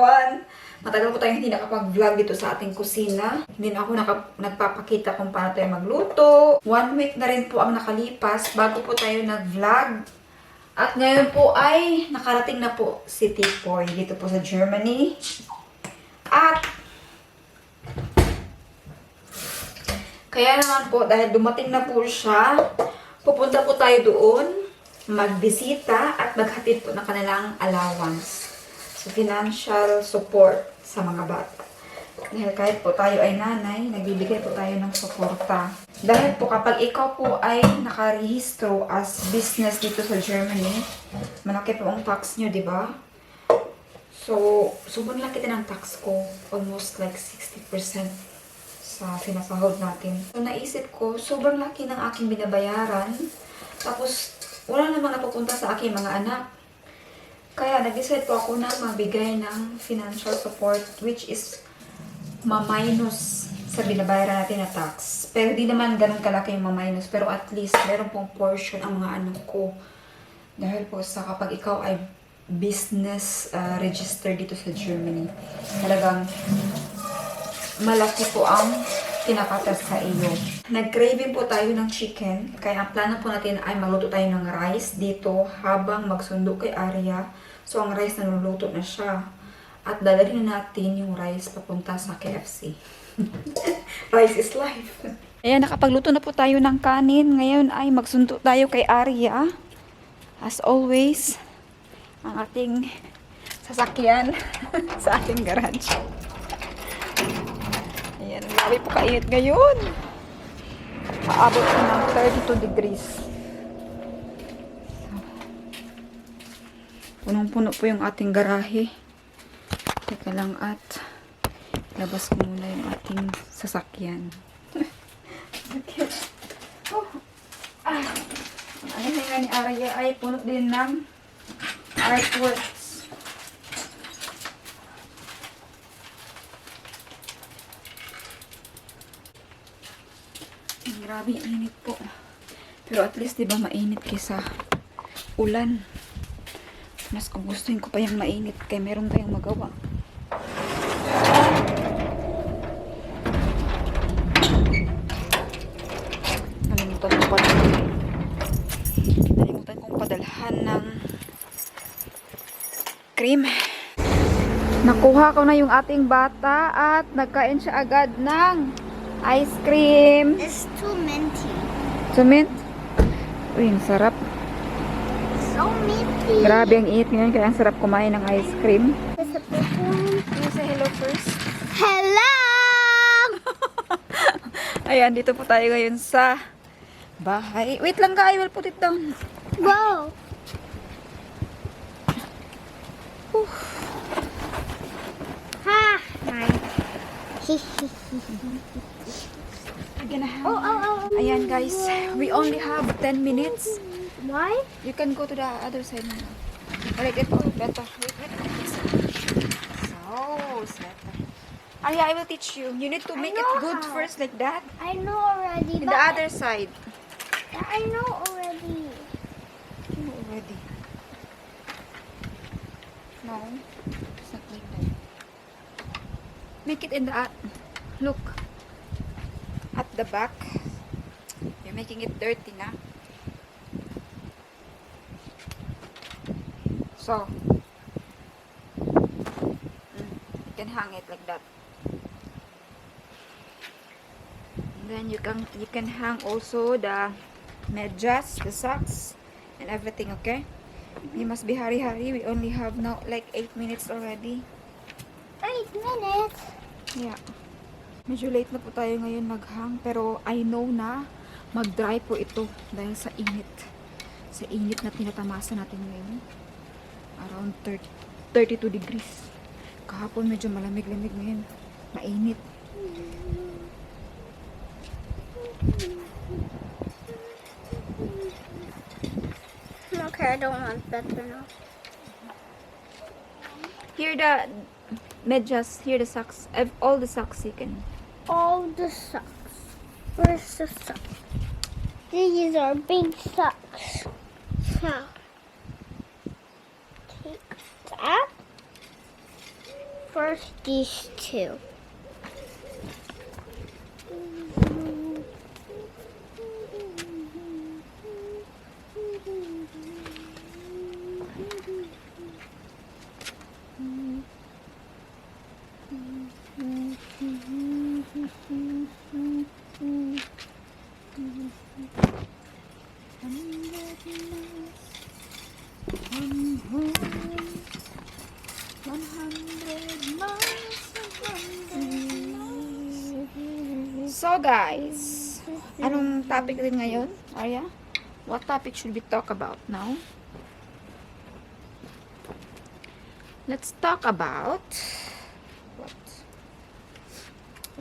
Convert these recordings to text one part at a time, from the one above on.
everyone! Matagal po tayong hindi nakapag-vlog dito sa ating kusina. Hindi na ako nagpapakita kung paano tayo magluto. 1 week na rin po ang nakalipas bago po tayo nag-vlog. At ngayon po ay nakarating na po si Tipoy dito po sa Germany. At kaya naman po, dahil dumating na po siya, pupunta po tayo doon, magbisita at maghatid po ng kanilang allowance. So, financial support sa mga bata. Dahil kahit po tayo ay nanay, nagbibigay po tayo ng suporta. Dahil po kapag ikaw po ay nakarehistro as business dito sa Germany, malaki po ang tax nyo, di ba? So, sobrang laki din ang tax ko. Almost like 60% sa sinasahod natin. So, naisip ko, sobrang laki ng aking binabayaran. Tapos, wala namang napupunta sa aking mga anak. Kaya, nag-decide po ako na mabigay ng financial support, which is ma-minus sa binabayaran natin na tax. Pero di naman ganun kalaki yung ma-minus. Pero at least, meron pong portion ang mga anak ko. Dahil po sa kapag ikaw ay business registered dito sa Germany, talagang malaki po ang kinakatas sa iyo. Nag-craving po tayo ng chicken. Kaya ang plano po natin ay magluto tayo ng rice dito habang magsundo kay Arya. So ang rice naluluto na siya. At dadalhin na natin yung rice papunta sa KFC. Rice is life. Ayan, nakapagluto na po tayo ng kanin. Ngayon ay magsundo tayo kay Arya. As always, ang ating sasakyan sa ating garage. Ayan, grabe po kainit ngayon. Paabot po ng 32 degrees. Punong-puno po yung ating garahe. Teka lang at labas ko muna yung ating sasakyan. Oh. Ang nga ni Arya ay puno din ng artworks. Grabe init po. Pero at least diba mainit kaysa ulan. Mas gustuhin ko pa yung mainit kaya meron tayong magawa. Nalimutan kong padalhan ng cream. Nakuha ko na yung ating bata at nagkain siya agad ng ice cream. It's too minty. Too mint? Uy, ang sarap. So minty. Grabe ang init ngayon kaya ang sarap kumain ng ice cream. There's a big one. Say hello first. Hello! Ayan, dito po tayo ngayon sa bahay. Wait lang ka, I will put it down. Wow. Ha! Ayan guys, we only have 10 minutes. Why? You can go to the other side now. Alright, ito, better. Wait. So, better. Arya, I will teach you. You need to make it know good how. first like that. I know already. In but the other side. I know already. You know already. No, it's not like that. Make it in the look at the back. You're making it dirty na. So you can hang it like that. And then you can hang also the medyas, the socks, and everything. Okay. You must be hurry. We only have now like 8 minutes already. 8 minutes. Yeah. Medyo late na po tayo ngayon maghang. Pero I know na mag-dry po ito dahil sa init. Sa init na tinatamasa natin ngayon. Around 32 degrees. Kahapon medyo malamig-lamig ngayon. Mainit. Okay, I don't want better now. Here the medyas, here the socks. All the socks you can. All the socks. Where's the socks? These are big socks. So, take that. first these two. So guys, anong topic din ngayon, Arya? What topic should we talk about now? Let's talk about what?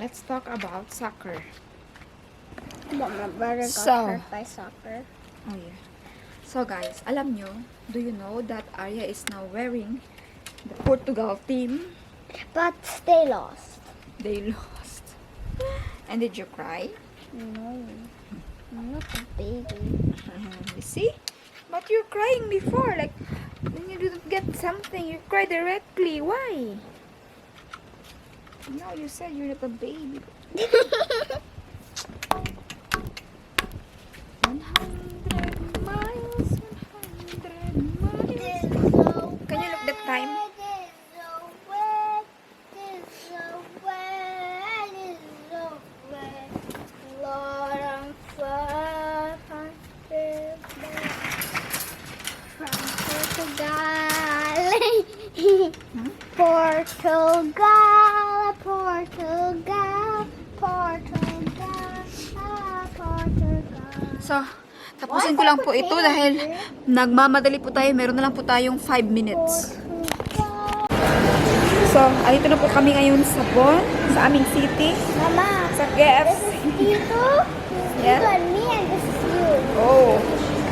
Let's talk about soccer. But my brother got So- hurt by soccer. Oh yeah. So guys, alam nyo, do you know that Arya is now wearing the Portugal team? But they lost. They lost. And did you cry? No. I'm not a baby. You see? But you're crying before, like when you didn't get something, you cry directly. Why? Now you said you're not a baby. 100 miles, 100 miles. Can you look the time? Lord, I'm 500 from Portugal. Portugal, Portugal, Portugal, Portugal. So, tapusin ko lang po ito dahil nagmamadali po tayo. Meron na lang po tayong 5 minutes. So, ayito na po kami ngayon sa Bonn, sa aming city, Mama, sa KFC. dito, Yeah. you and me, and this is you. Oh.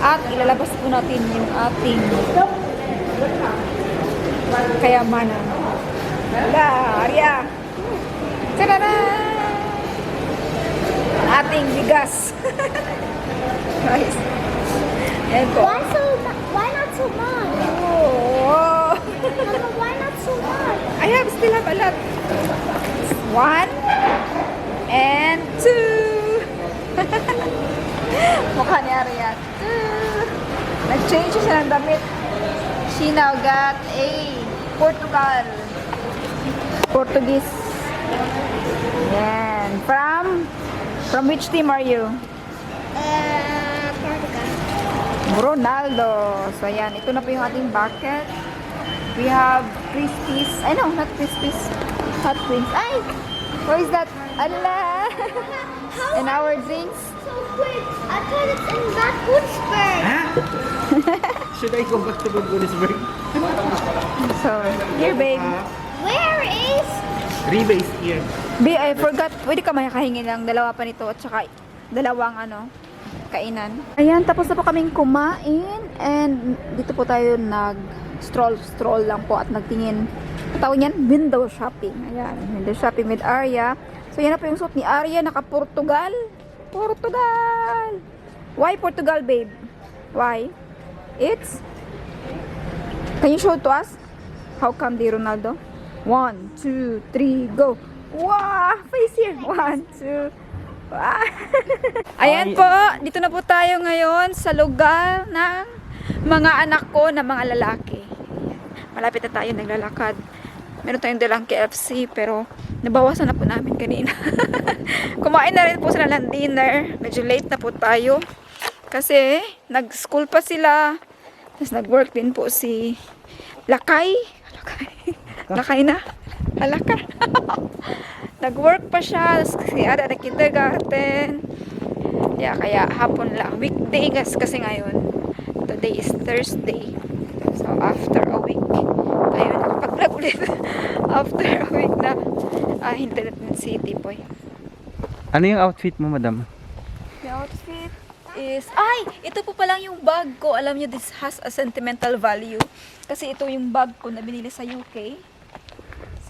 At ilalabas po natin yung ating kayamanan. Wala, Arya. Tadada! Ating bigas. Guys. Ayan po. Why not so much? Oh. Mama, why not so much? Still have a lot. 1 and 2. Mukha ni Arya. 2. Nag-change siya ng damit. She now got a Portugal. Portuguese. Yan. From which team are you? Portugal. Ronaldo. So, yan. Ito na po yung ating bucket. We have Crispies. I know, not Crispies. Hot Wings. Ay! Where is that? Allah! And our drinks. So quick. I thought it's in Bad Woodsburg. Should I go back to Budgonisburg? So, here, babe. Where is? Rebase here. Babe, I forgot. Pwede ka makahingi ng dalawa pa nito at saka dalawang kainan. Ayan, tapos na po kaming kumain and dito po tayo stroll lang po at nagtingin. Tawag niyan, window shopping. Ayan, window shopping with Arya. So, yan na po yung suot ni Arya, naka-Portugal. Portugal! Why Portugal, babe? Why? Can you show it to us? How come the Ronaldo? 1, 2, 3, go! Wow! Face here! 1, 2, wow! Ayan po, dito na po tayo ngayon sa lugar ng mga anak ko na mga lalaki. Malapit na tayo naglalakad. Meron tayong dalang KFC pero nabawasan na po namin kanina. Kumain na rin po sila ng dinner. Medyo late na po tayo. Kasi nag-school pa sila. Tapos nag-work din po si Lakay. Lakay na. Alaka. Nag-work pa siya. Tapos si Ada na kindergarten. Yeah, kaya hapon lang. Weekday kasi ngayon. Today is Thursday. So after a week, tayo nakapag-vlog ulit. After a week na hindi natin si Tipoy. Ano yung outfit mo, madam? The outfit is... Ito po palang yung bag ko. Alam nyo, this has a sentimental value. Kasi ito yung bag ko na binili sa UK.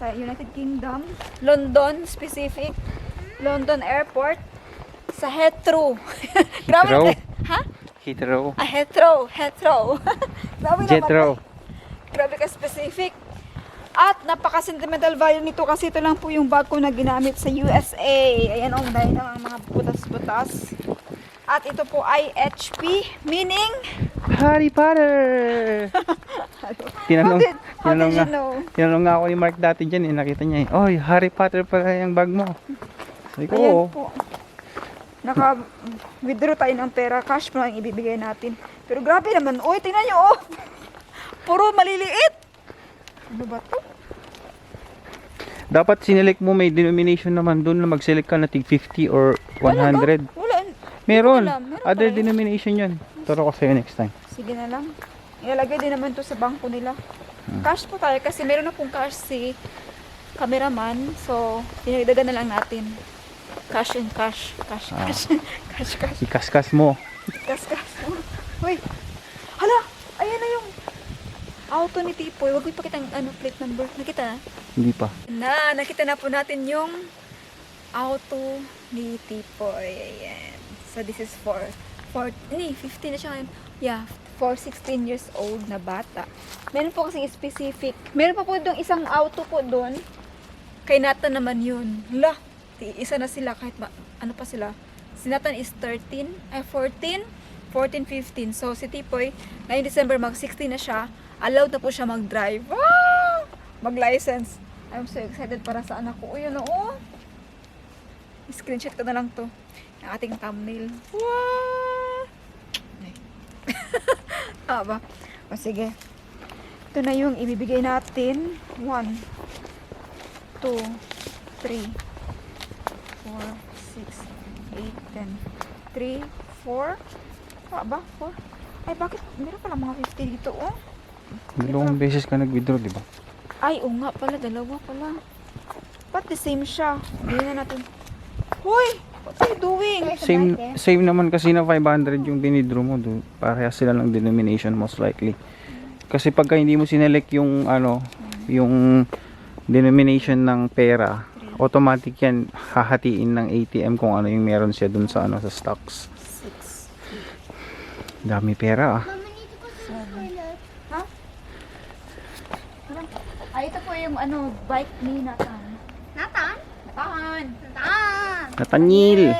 Sa United Kingdom. London, specific. London Airport. Sa Heathrow. Grabe Heathrow? Ha? Heathrow. Heathrow. Grabe naman. Jethro. Grabe ka specific. At napaka-sentimental value nito kasi ito lang po yung bag ko na ginamit sa USA. Ayan o, dahil ng mga butas-butas. At ito po ay HP, meaning... Harry Potter! How did you know? Tinanong nga ako ni Mark dati dyan, nakita niya eh. Oy, Harry Potter pala yung bag mo. Sabi ko, Ayan oo. po. Naka-withdraw tayo ng pera. Cash mo lang ibibigay natin. Pero grabe naman. Uy, tingnan nyo oh. Puro maliliit. Ano ba to? Dapat sinelect mo, may denomination naman doon na mag-select ka na tig 50 or 100. Wala. Meron. Meron Other tayo. denomination yun. Turo ko sa'yo next time. Sige na lang. Ilalagay din naman to sa bangko nila. Cash po tayo kasi meron na pong cash si cameraman. So, pinagdagan na lang natin. Cash and cash. Cash. Cash. Ikas-kas mo. Cash. Uy. Hala! Ayan na yung auto ni Tipoy. Huwag mo ipakita ang plate number. Nakita na? Hindi pa. Nakita na po natin yung auto ni Tipoy. Ayan. So, this is for 15 na siya ngayon. Yeah, for 16 years old na bata. Meron po kasi specific. Meron pa po doon isang auto po doon. Kay Nathan naman yun. Hala, isa na sila kahit ano pa sila. Si Nathan is 13, ay 14, 15. So, si Tipoy, ngayong December mag-16 na siya. Allowed na po siya mag-drive. Wow! Mag-license. I'm so excited para sa anak ko. Uy, ano oh. Screenshot ko na lang to. Ang ating thumbnail. Wow! ba? O sige. Ito na yung ibibigay natin. 1, 2, 3, 4, 6, 8, 10. 3, 4. Ba? 4? Ay, bakit? Meron pala mga 50 dito, oh. Dalawang beses ka nag-withdraw, di ba? Ay, oo nga pala. Dalawa pala. But the same siya. Bigyan na natin. Hoy! What are you doing? Same naman kasi na 500 yung binidro mo. Parehas sila ng denomination most likely. Kasi pagka hindi mo sinelect yung yung denomination ng pera, automatic yan hahatiin ng ATM kung ano yung meron siya dun sa sa stocks. 6. Dami pera ah. Mama, need to go to the toilet. Ha? Ay, ito po yung bike ni Nathan. Nathan? Nathan! Nathan! Nathaniel!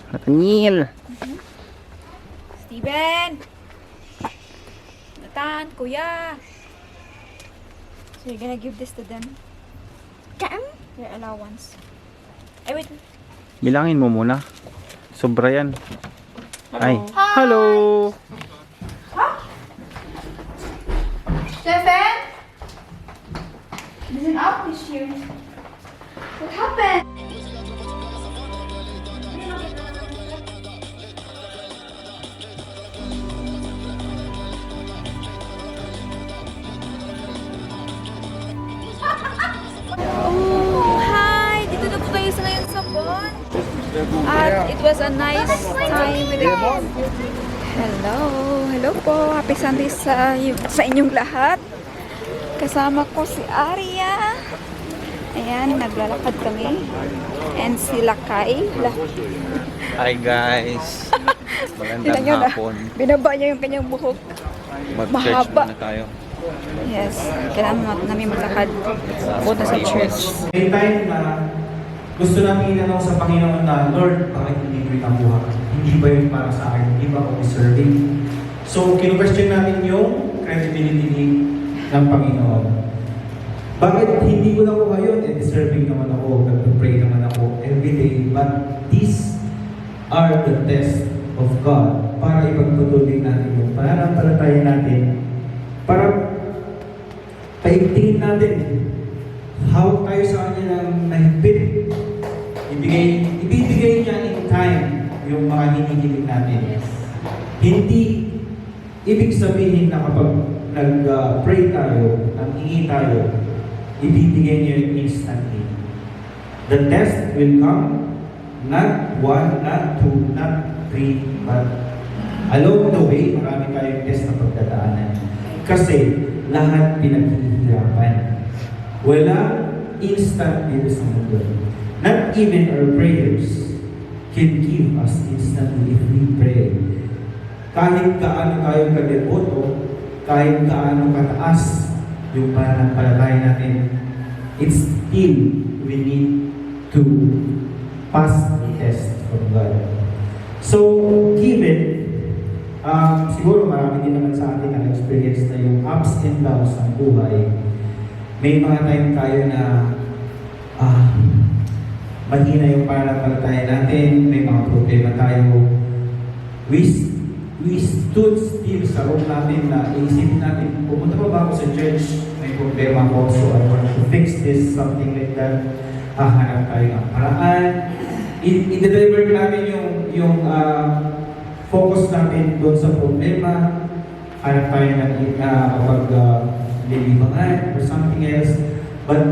Nathaniel! Steven! Nathan, kuya! So you're gonna give this to them? Their allowance. Ay, wait. Bilangin mo muna. Sobra yan. Ay. Hi. Hello! Stefan? There's an outfish here. What happened? Oh, hi! Dito na po kayo sa ngayon sa pond. At it was a nice time with the kids. Hello! Hello po! Happy Sunday sa inyong lahat. Kasama ko si Aria. Ayan, naglalakad kami. And si Lakay. Hi guys! Tingnan nyo na. Binaba niya yung kanyang buhok. Mag-church Mahaba. muna tayo. Yes. Kailangan namin maglakad. Punta sa church. May time na gusto namin inanong sa Panginoon na, Lord, bakit hindi ko itabuhan? Hindi ba yun para sa akin? Hindi ba ako deserving? So, kinu-question natin yung credibility ng Panginoon. Bakit hindi ko na ko ngayon? Deserving naman ako, nag-pray naman ako everyday. But these are the tests of God para ipagpatuloy natin yung pananampalataya natin, para paigtingin natin how tayo sa Kanya nang nahigpit. Ibibigay niya in time yung mga hinihiling natin. Hindi ibig sabihin na kapag nag-pray tayo, nanghingi tayo, ibibigay niya yung instantly. The test will come, not 1, not 2, not 3, but along the way, marami tayong test na pagdadaanan. Kasi lahat pinaghihirapan. Wala instant dito sa mundo. Not even our prayers can give us instantly if we pray. Kahit kaano tayo kadeboto, kahit kaano kataas yung pananampalataya natin, it's still we need to pass the test from God. So, given, siguro marami din naman sa atin ang experience na yung ups and downs ng buhay. May mga time tayo na mahina yung pananampalataya natin, may mga problema tayo. We stood still sa room natin na iisip natin, pupunta pa ba ako sa church? May problema ako, so I want to fix this, something like that. Hahanap tayo ng paraan. I-divert natin yung focus natin doon sa problema. Hanap tayo ng lilibangan or something else. But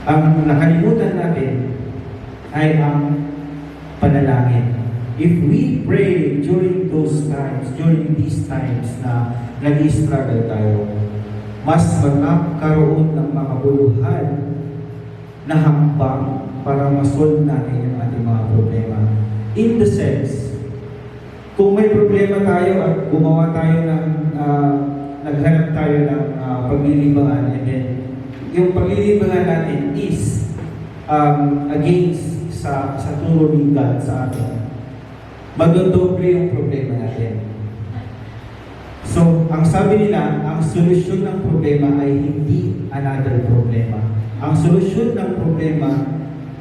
ang nakalimutan natin ay ang panalangin. If we pray during these times na nag-i-struggle tayo, mas magkakaroon ng makabuluhan na hakbang para masolve natin yung ating mga problema. In the sense, kung may problema tayo at gumawa tayo ng naghanap tayo ng paglilibangan, and then yung paglilibangan natin is against sa turo ni God sa atin, madodoble yung problema natin. So, ang sabi nila, ang solusyon ng problema ay hindi another problema. Ang solusyon ng problema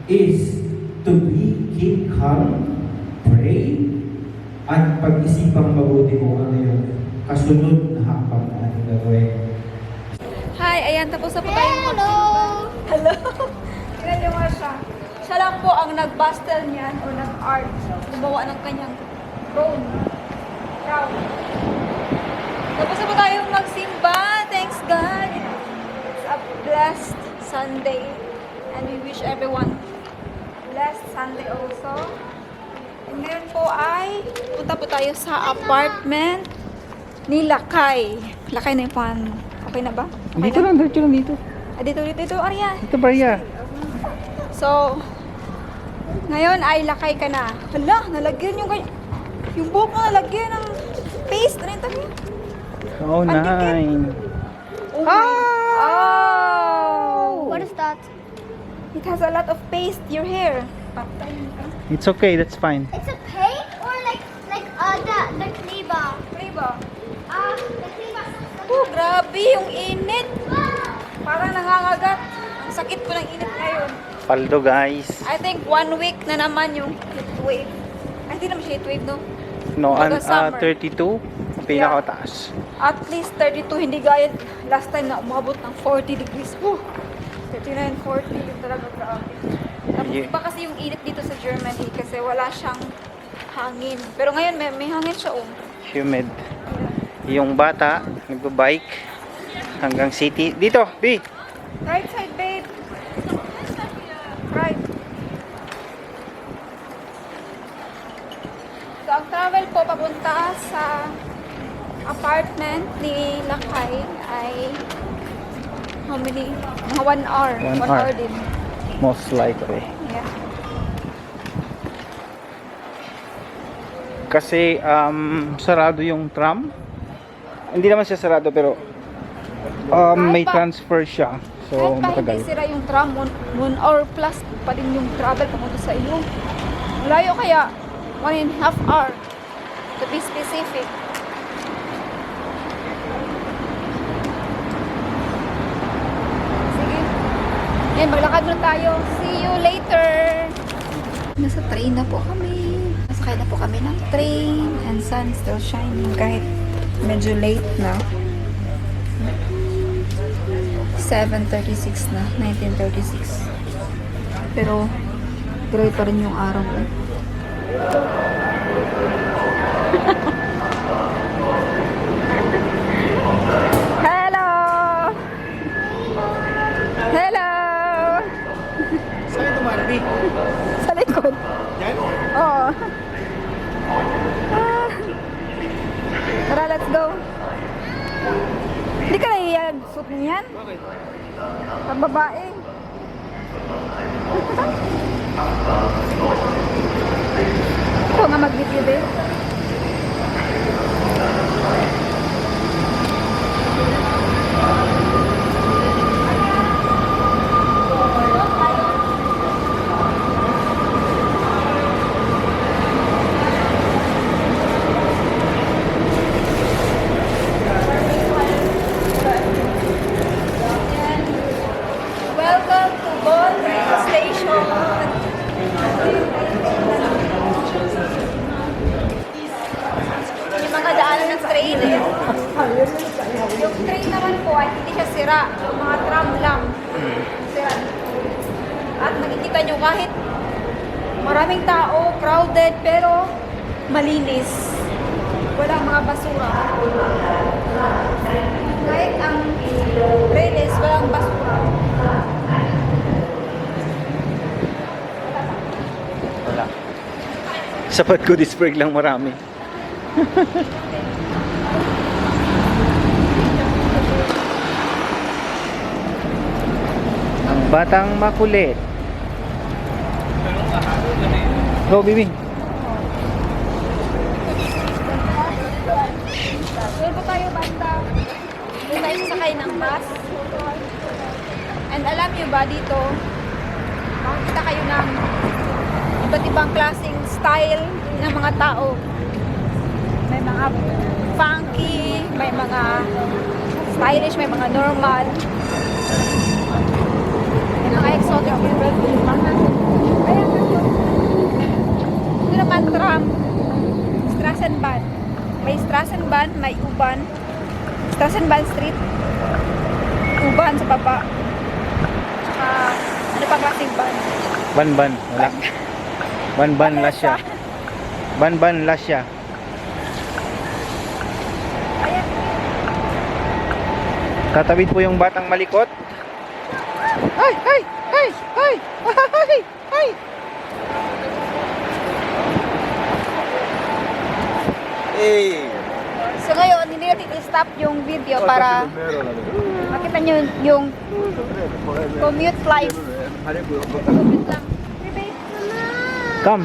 is to keep calm, pray, at pag-isipang mabuti mo ano yung kasunod na hakbang na ating gagawin. Hi, ayan, tapos na po tayong magsimba. Hello! Tingnan niyo nga siya. Siya lang po ang nag-bastel niyan o nag-art. Gumawa ng kanyang crown. Tapos na po tayong magsimba. Thanks God. It's a blessed Sunday. And we wish everyone blessed Sunday also. And ngayon po ay punta po tayo sa apartment ni Lakay. Lakay na yung pan. Okay na ba? Okay Dito na? lang, diretso lang dito. Dito, Arya. Dito, Maria. So, ngayon ay lakay ka na. Hala, nalagyan yung buhok mo nalagyan ng paste. Ano yung tabi? Oh, nine. Oh! Oh! What is that? It has a lot of paste, your hair. It's okay, that's fine. It's a paint or like the kleba? Diba? The kleba. Oh, grabe yung init. Parang nangangagat. Ang sakit ko ng init ngayon. Paldo, guys. I think 1 week na naman yung heat wave. Ay, hindi naman siya heat wave, no? No, Baga summer. 32. Ang pinakataas. At least 32, hindi gaya last time na umabot ng 40 degrees. 39, 40, yung talaga grabe. Tapos Yeah. iba kasi yung init dito sa Germany kasi wala siyang hangin. Pero ngayon may hangin siya, oh. Humid. Yung bata, nagbabike hanggang city. Dito, B. Right side, babe. Right. So, ang travel po papunta sa apartment ni Lakay ay how many? Mga 1 hour. 1 1 hour. hour din. Most likely. Yeah. Kasi sarado yung tram. Hindi naman siya sarado pero may pa- transfer siya. So Kahit pa matagal. hindi sira yung tram, 1 hour plus pa din yung travel papunta sa iyo. Malayo kaya 1.5 hour to be specific. Sige. Yan, maglakad na tayo. See you later. Nasa train na po kami. Nasakay na po kami ng train and sun still shining kahit medyo late na. 7:36 na, 19:36. Pero gray pa rin yung araw. Hello! Hello! Saan ito, Marby? Sa likod. Yan? Oo. Tara, let's go. Hindi ka naiyan. Suit mo yan? Bakit? Pang babae. Ito nga mag-video din. sira. Yung mga tram lang. Sira. At makikita nyo kahit maraming tao, crowded, pero malinis. Walang mga basura. Kahit ang Reyes, walang basura. Wala. Sa Goodisburg lang marami. Ang batang makulit. Go, Bibi. Doon po tayo banda. Doon tayo sakay ng bus. And alam nyo ba dito, makikita kayo ng iba't ibang klaseng style ng mga tao. May mga funky, may mga stylish, may mga normal. May mga exotic. Kaya ito naman tram. Strassenbahn. May Strassenbahn, may U-Bahn. Strassenbahn Street. U-Bahn sa baba. Tsaka, ano pa klaseng ban? Banban. Wala. Banban Lasya. Banban Lasya. Ayan. Tatawid po yung batang malikot. Ay! Ay! Ay! Ay! Ay! Ay! Hey! So ngayon, hindi natin i-stop yung video para makita nyo yung commute life. Commute lang. Come.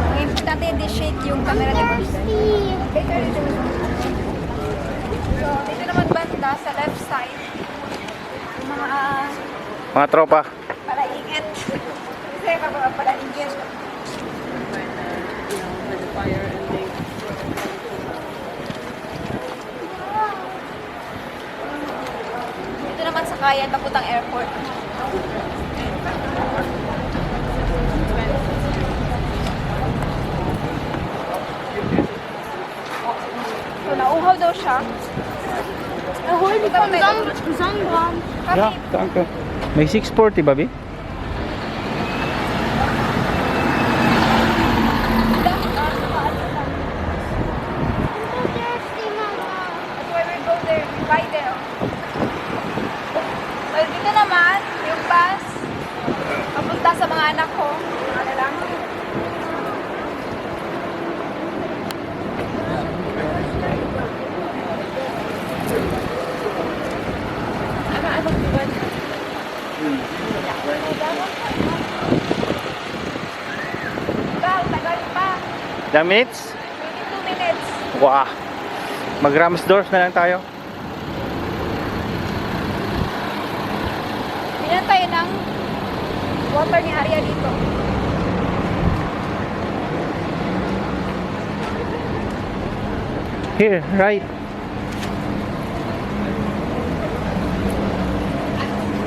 Ang importante hindi shake yung camera, diba? So, dito naman banda sa left side. Yung mga Tropa. palaingit. Kasi palaingit. Dito naman sa Kayan, papuntang airport. So, nauhaw daw siya. Ahoy, di pa Zangwan. Yeah, danke. May 640 ba, Bi? That's why we go there. We buy there. So, dito naman, yung bus, papunta sa mga anak ko. Ano lang. Ano ba? Tagal pa. The minutes? 22 minutes. Wow. Mag-Rams doors na lang tayo. Binan tayo ng water ni Arya dito. Here, right.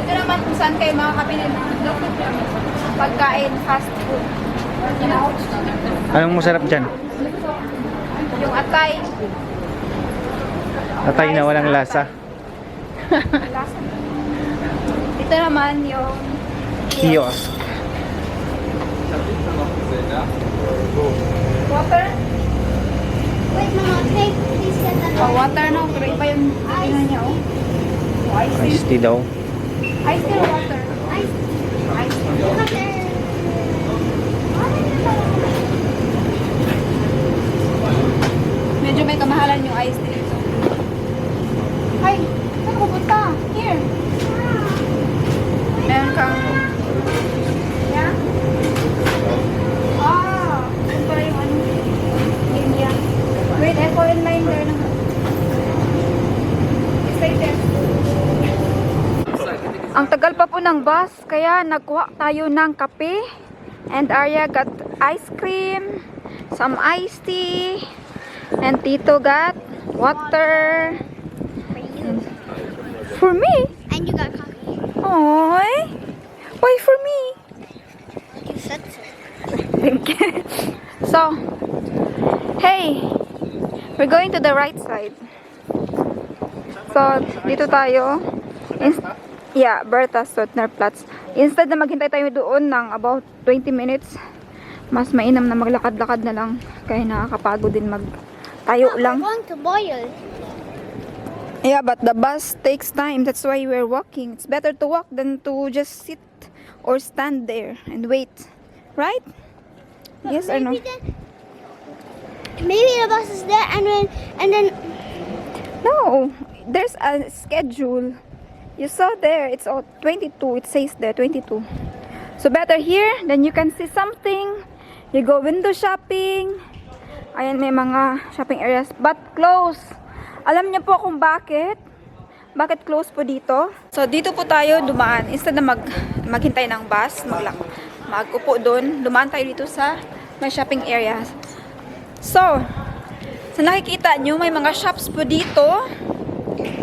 Ito naman kung saan kayo makakabili ng pagkain, fast food. You know? Anong masarap dyan? Yung atay. Atay na walang lasa. Lasa. Ito naman yung Kiosk. water. Wait, Mama, take this and then Oh, water no. Pero iba yung tingnan niya, oh. Oh, ice tea. Iced tea daw. Ice tea or water? ice. Ice tea. Water. Medyo may kamahalan yung ice tea dito. Ay, saan ka pupunta? Here. Meron kang... Yeah? Ah, ito pala yung ano. India. Wait, echo in line there naman. Stay there. Ang tagal pa po ng bus, kaya nagkuha tayo ng kape. And Arya got ice cream, some iced tea, and Tito got water. For me? And you got coffee. Oy. Why for me? You said so. Thank you. So, hey, we're going to the right side. So, dito tayo. Yeah, Bertha Suttner Platz. Instead na maghintay tayo doon ng about 20 minutes, mas mainam na maglakad-lakad na lang. Kaya nakakapagod din magtayo lang. We're going to boil. Yeah, but the bus takes time. That's why we're walking. It's better to walk than to just sit or stand there and wait. Right? Yes or no? Maybe the bus is there and then No, there's a schedule. You saw there, it's all 22. It says there 22. So better here, then you can see something. You go window shopping. Ayan, may mga shopping areas, but close. Alam niyo po kung bakit? Bakit close po dito? So dito po tayo dumaan. Instead na maghintay ng bus, magupo doon, dumaan tayo dito sa may shopping areas. So, sa nakikita nyo, may mga shops po dito.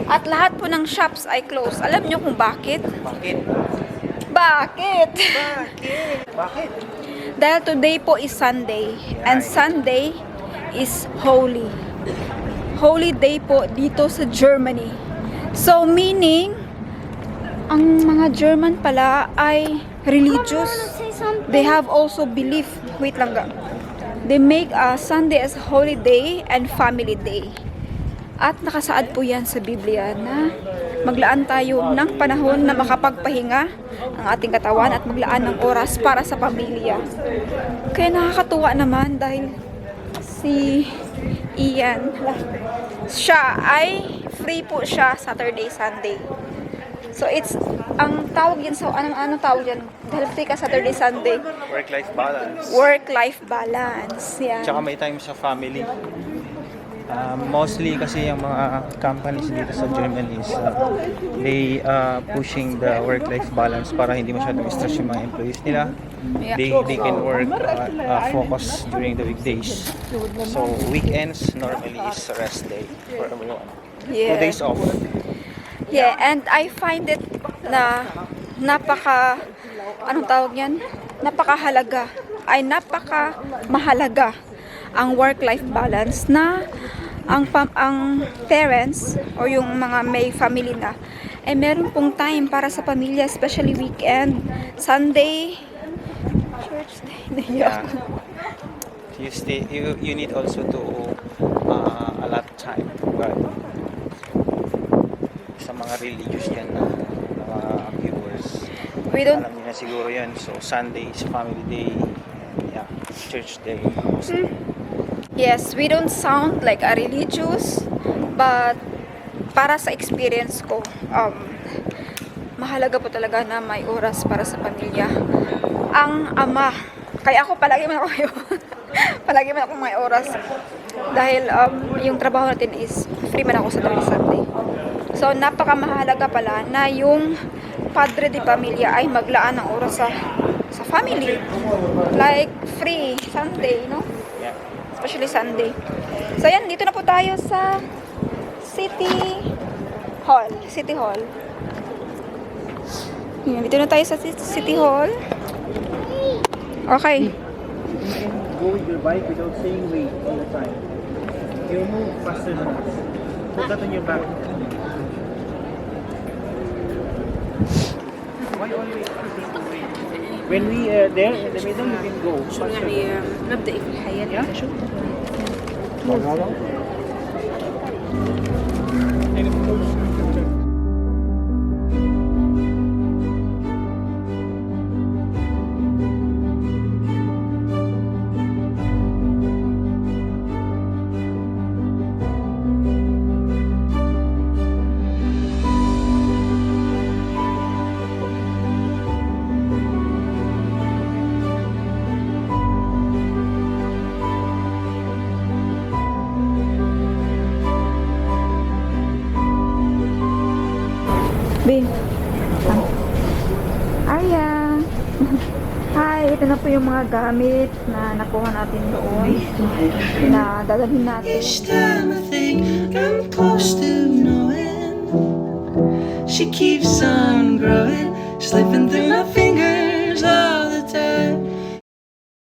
At lahat po ng shops ay closed. Alam nyo kung bakit? Bakit? Bakit? Bakit? Dahil today po is Sunday. And Sunday is holy. Holy day po dito sa Germany. So, meaning, ang mga German pala ay religious. say something. They have also belief. Wait lang ga. They make Sunday as holy day and family day. At nakasaad po yan sa Biblia na maglaan tayo ng panahon na makapagpahinga ang ating katawan at maglaan ng oras para sa pamilya. Kaya nakakatuwa naman dahil si Ian, siya ay free po siya Saturday, Sunday. So it's, ang tawag yan sa, anong tawag yan? Dahil free ka Saturday, Sunday. Work-life balance. Work-life balance. Yan. Tsaka may time sa family. Mostly kasi yung mga companies dito sa Germany is they pushing the work-life balance para hindi masyadong stress yung mga employees nila. Yeah. They can work focus during the weekdays. So weekends normally is a rest day for everyone. 2 Yeah. days off. Yeah, and I find it na anong tawag yan? Napakahalaga, ay napakamahalaga ang work-life balance na ang parents o yung mga may family na ay meron pong time para sa pamilya, especially weekend, Sunday, church day. Yeah. You need also to allot time, but sa mga religious yan na mga viewers, We don't alam niyo na siguro yan. So Sunday is family day, yeah, church day. Yes, we don't sound like a religious, but para sa experience ko, mahalaga po talaga na may oras para sa pamilya. Ang ama, kaya ako palagi man ako palagi man ako may oras dahil yung trabaho natin is free man ako sa Saturday, Sunday. So napakamahalaga pala na yung padre de pamilya ay maglaan ng oras sa family. Like free Sunday, no? Yeah. Especially Sunday. So yan, dito na po tayo sa City Hall. City Hall. Yan, dito na tayo sa City Hall. Okay. You can go with your bike without saying wait all the time. You move faster than us. Put that on your back. Why always when we are there in the middle, you can go faster. نبدأ في الحياة. Yeah? Babe. Aya. Hi, ito na po yung mga gamit na nakuha natin doon. Na dadalhin natin. Each time I think I'm close to knowing, she keeps on growing, slipping through my fingers all the time.